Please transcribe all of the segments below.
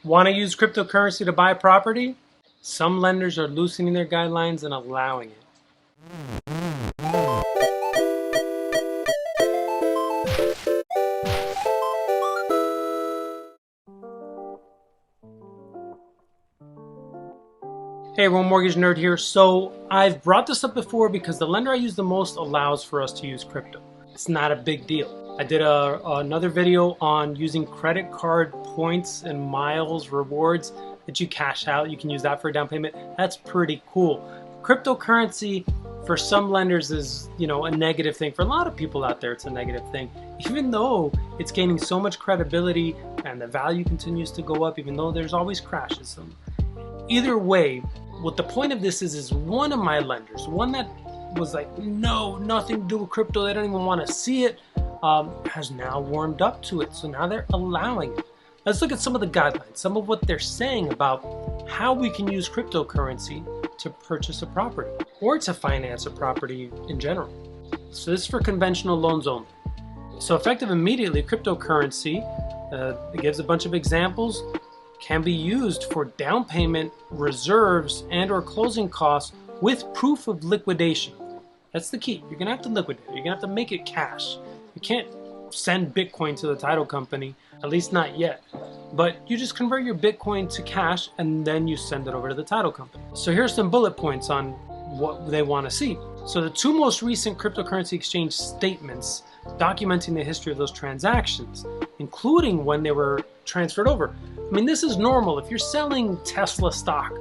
Want to use cryptocurrency to buy property? Some lenders are loosening their guidelines and allowing it. Hey everyone, Mortgage Nerd here. So I've brought this up before because the lender I use the most allows for us to use crypto. It's not a big deal. I did another video on using credit card points and miles rewards that you cash out. You can use that for a down payment. That's pretty cool. Cryptocurrency for some lenders is, a negative thing. For a lot of people out there, it's a negative thing. Even though it's gaining so much credibility and the value continues to go up, even though there's always crashes. Either way, what the point of this is one of my lenders, one that was like, no, nothing to do with crypto, they don't even want to see it, has now warmed up to it. So now they're allowing it. Let's look at some of the guidelines, some of what they're saying about how we can use cryptocurrency to purchase a property or to finance a property in general. So this is for conventional loans only. So effective immediately, cryptocurrency, it gives a bunch of examples, can be used for down payment, reserves, and or closing costs with proof of liquidation. That's the key. You're gonna have to liquidate it. You're gonna have to make it cash. You can't send Bitcoin to the title company, at least not yet. But you just convert your Bitcoin to cash and then you send it over to the title company. So here's some bullet points on what they want to see. So the two most recent cryptocurrency exchange statements documenting the history of those transactions, including when they were transferred over. I mean, this is normal. If you're selling Tesla stock,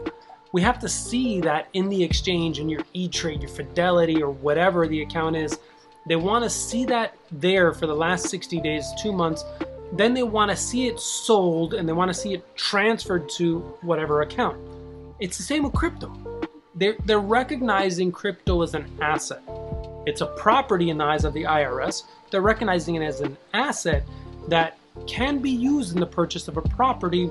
we have to see that in the exchange, in your E-Trade, your Fidelity, or whatever the account is. They want to see that there for the last 60 days, 2 months. Then they want to see it sold and they want to see it transferred to whatever account. It's the same with crypto. They're recognizing crypto as an asset. It's a property in the eyes of the IRS. They're recognizing it as an asset that can be used in the purchase of a property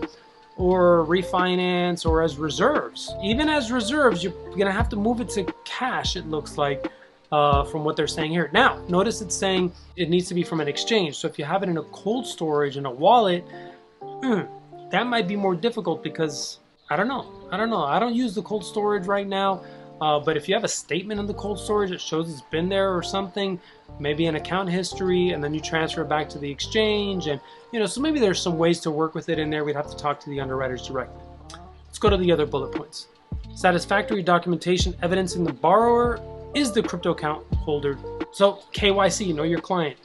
or refinance or as reserves. Even as reserves, you're gonna have to move it to cash, it looks like, from what they're saying here. Now, notice it's saying it needs to be from an exchange. So if you have it in a cold storage, in a wallet, that might be more difficult because, I don't know. I don't use the cold storage right now, but if you have a statement in the cold storage that shows it's been there or something, maybe an account history, and then you transfer it back to the exchange, and so maybe there's some ways to work with it in there. We'd have to talk to the underwriters directly. Let's go to the other bullet points. Satisfactory documentation evidencing the borrower is the crypto account holder. So KYC, know your client.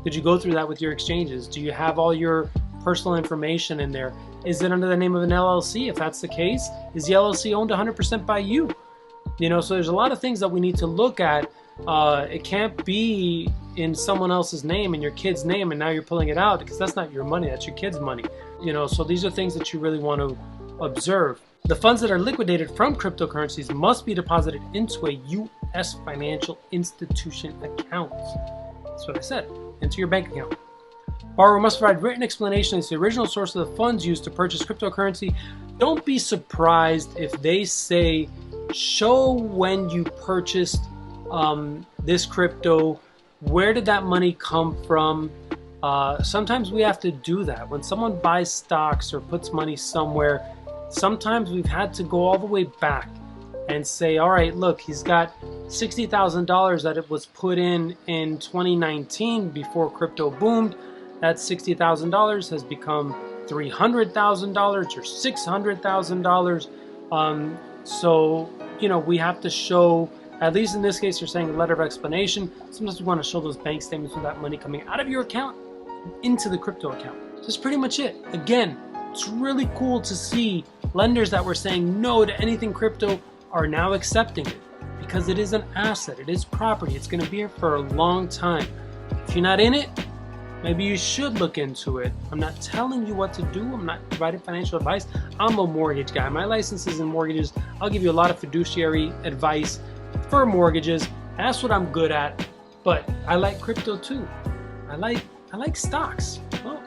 Did you go through that with your exchanges? Do you have all your personal information in there? Is it under the name of an LLC? If that's the case, is the LLC owned 100% by you? So there's a lot of things that we need to look at. It can't be in someone else's name, in your kid's name, and now you're pulling it out because that's not your money, that's your kid's money. So these are things that you really want to observe. The funds that are liquidated from cryptocurrencies must be deposited into a U.S. financial institution account. That's what I said, into your bank account. Borrower must provide written explanation as to the original source of the funds used to purchase cryptocurrency. Don't be surprised if they say, show when you purchased this crypto, where did that money come from? Sometimes we have to do that. When someone buys stocks or puts money somewhere, sometimes we've had to go all the way back and say, all right, look, he's got $60,000 that it was put in 2019 before crypto boomed. That $60,000 has become $300,000 or $600,000. So, we have to show, at least in this case, you're saying a letter of explanation. Sometimes we want to show those bank statements with that money coming out of your account into the crypto account. That's pretty much it. Again, it's really cool to see lenders that were saying no to anything crypto are now accepting it because it is an asset. It is property. It's going to be here for a long time. If you're not in it, maybe you should look into it. I'm not telling you what to do. I'm not providing financial advice. I'm a mortgage guy. My license is in mortgages. I'll give you a lot of fiduciary advice for mortgages. That's what I'm good at. But I like crypto too. I like stocks. Well,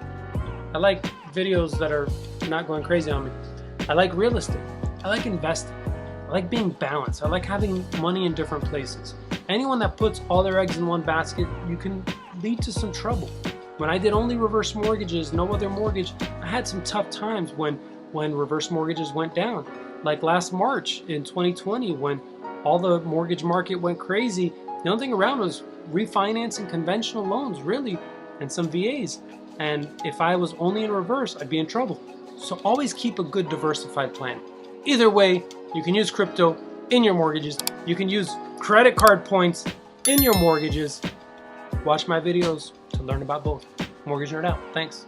I like videos that are not going crazy on me. I like real estate. I like investing. I like being balanced. I like having money in different places. Anyone that puts all their eggs in one basket, you can lead to some trouble. When I did only reverse mortgages, no other mortgage, I had some tough times when when reverse mortgages went down. Like last March in 2020 when all the mortgage market went crazy, the only thing around was refinancing conventional loans, really, and some VAs. And if I was only in reverse, I'd be in trouble. So always keep a good diversified plan. Either way, you can use crypto in your mortgages. You can use credit card points in your mortgages. Watch my videos to learn about both. Mortgage Nerd out. Thanks.